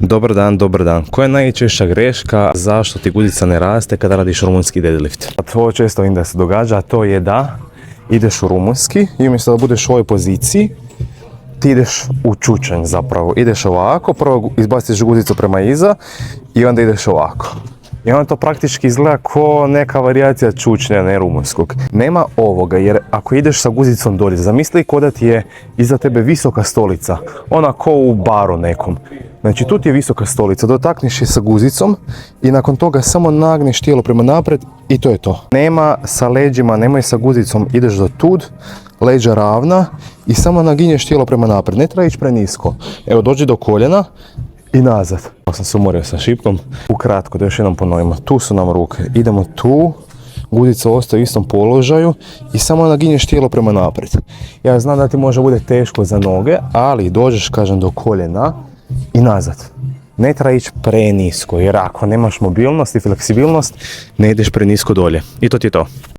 Dobar dan, dobar dan. Koja je najčešća greška zašto ti guzica ne raste kada radiš rumunski deadlift? Ovo često vidim da se događa, a to je da ideš u rumunski i umjesto da budeš u ovoj poziciji, ti ideš u čučanj zapravo. Ideš ovako, prvo izbaciš guzicu prema iza i onda ideš ovako. I onda to praktički izgleda kao neka varijacija čučnja, ne rumunskog. Nema ovoga, jer ako ideš sa guzicom dolje, zamisli ko da ti je iza tebe visoka stolica, ona ko u baru nekom. Znači tu ti je visoka stolica, dotakneš je sa guzicom i nakon toga samo nagneš tijelo prema naprijed i to je to. Nema sa leđima, nemoj sa guzicom, ideš do tud, leđa ravna i samo naginješ tijelo prema naprijed. Ne treba ići prenisko. Evo, dođi do koljena i nazad. Ja sam se umorio sa šipkom. Ukratko, da još jednom ponovimo. Tu su nam ruke. Idemo tu. Guzica ostaje u istom položaju i samo naginješ tijelo prema naprijed. Ja znam da ti može bude teško za noge, ali dođeš, kažem, do koljena i nazad. Ne treba ići prenisko, jer ako nemaš mobilnost i fleksibilnost, ne ideš prenisko dolje. I to ti je to.